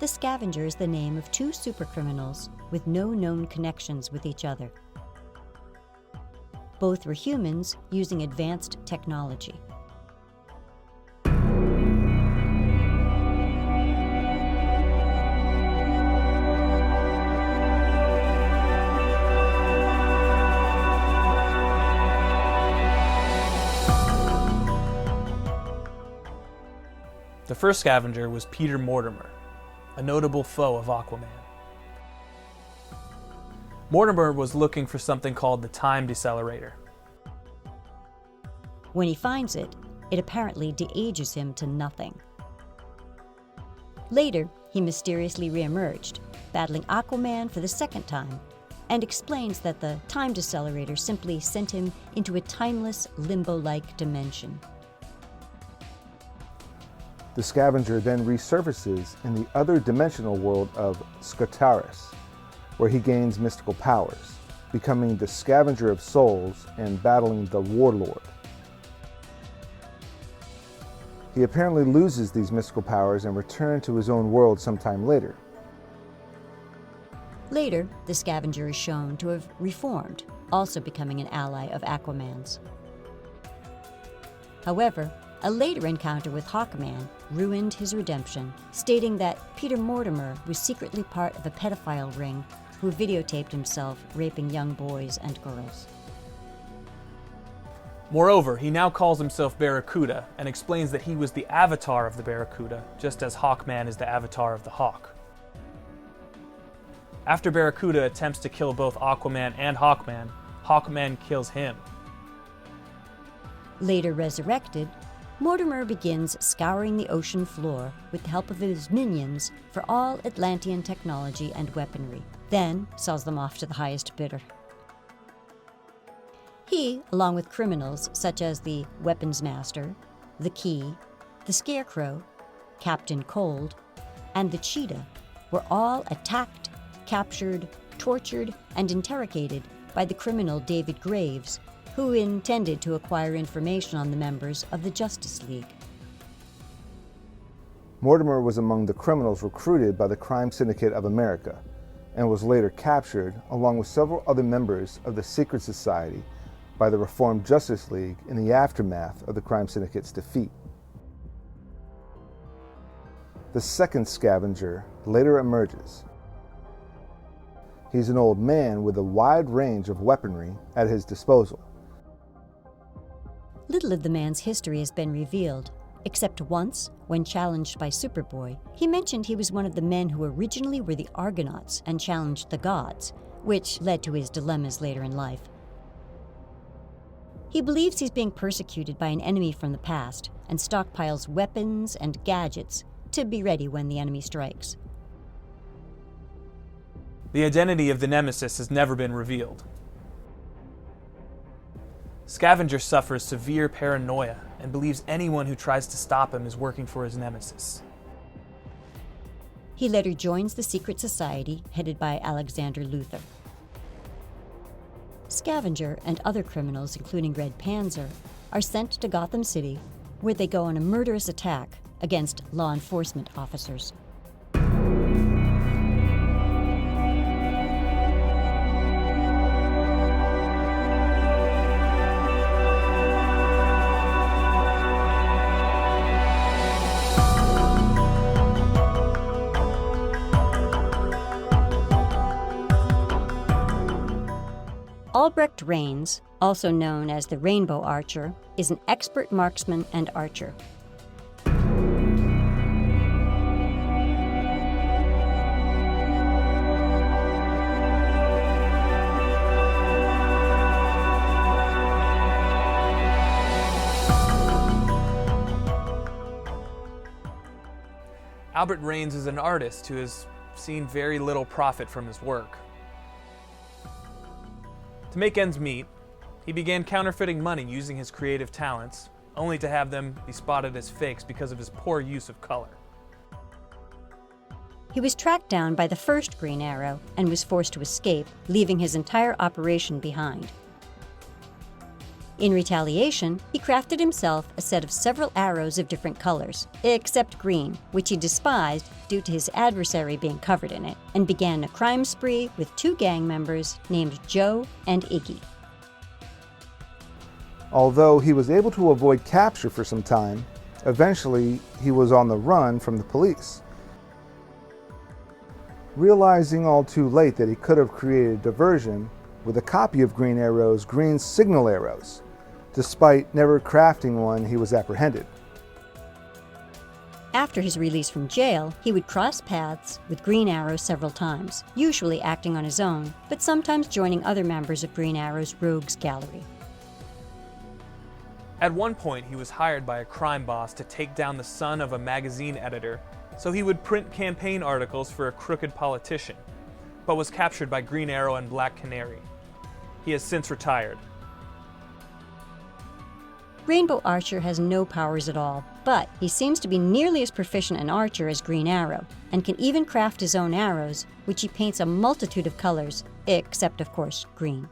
the Scavenger is the name of two supercriminals with no known connections with each other. Both were humans using advanced technology. The first Scavenger was Peter Mortimer, a notable foe of Aquaman. Mortimer was looking for something called the time decelerator. When he finds it, it apparently de-ages him to nothing. Later, he mysteriously re-emerged, battling Aquaman for the second time, and explains that the time decelerator simply sent him into a timeless, limbo-like dimension. The Scavenger then resurfaces in the other dimensional world of Scavenger, where he gains mystical powers, becoming the Scavenger of Souls and battling the Warlord. He apparently loses these mystical powers and returns to his own world sometime later. Later, the Scavenger is shown to have reformed, also becoming an ally of Aquaman's. However, a later encounter with Hawkman ruined his redemption, stating that Peter Mortimer was secretly part of a pedophile ring who videotaped himself raping young boys and girls. Moreover, he now calls himself Barracuda and explains that he was the avatar of the Barracuda, just as Hawkman is the avatar of the Hawk. After Barracuda attempts to kill both Aquaman and Hawkman, Hawkman kills him. Later resurrected, Mortimer begins scouring the ocean floor with the help of his minions for all Atlantean technology and weaponry, then sells them off to the highest bidder. He, along with criminals such as the Weapons Master, the Key, the Scarecrow, Captain Cold, and the Cheetah, were all attacked, captured, tortured, and interrogated by the criminal David Graves, who intended to acquire information on the members of the Justice League. Mortimer was among the criminals recruited by the Crime Syndicate of America and was later captured along with several other members of the Secret Society by the Reformed Justice League in the aftermath of the Crime Syndicate's defeat. The second Scavenger later emerges. He's an old man with a wide range of weaponry at his disposal. Little of the man's history has been revealed, except once, when challenged by Superboy, he mentioned he was one of the men who originally were the Argonauts and challenged the gods, which led to his dilemmas later in life. He believes he's being persecuted by an enemy from the past and stockpiles weapons and gadgets to be ready when the enemy strikes. The identity of the Nemesis has never been revealed. Scavenger suffers severe paranoia and believes anyone who tries to stop him is working for his nemesis. He later joins the secret society headed by Alexander Luthor. Scavenger and other criminals, including Red Panzer, are sent to Gotham City, where they go on a murderous attack against law enforcement officers. Albrecht Rains, also known as the Rainbow Archer, is an expert marksman and archer. Albert Rains is an artist who has seen very little profit from his work. To make ends meet, he began counterfeiting money using his creative talents, only to have them be spotted as fakes because of his poor use of color. He was tracked down by the first Green Arrow and was forced to escape, leaving his entire operation behind. In retaliation, he crafted himself a set of several arrows of different colors, except green, which he despised due to his adversary being covered in it, and began a crime spree with 2 gang members named Joe and Iggy. Although he was able to avoid capture for some time, eventually he was on the run from the police. Realizing all too late that he could have created a diversion with a copy of Green Arrow's green signal arrows, despite never crafting one, he was apprehended. After his release from jail, he would cross paths with Green Arrow several times, usually acting on his own, but sometimes joining other members of Green Arrow's Rogues Gallery. At one point, he was hired by a crime boss to take down the son of a magazine editor, so he would print campaign articles for a crooked politician, but was captured by Green Arrow and Black Canary. He has since retired. Rainbow Archer has no powers at all, but he seems to be nearly as proficient an archer as Green Arrow, and can even craft his own arrows, which he paints a multitude of colors, except of course green.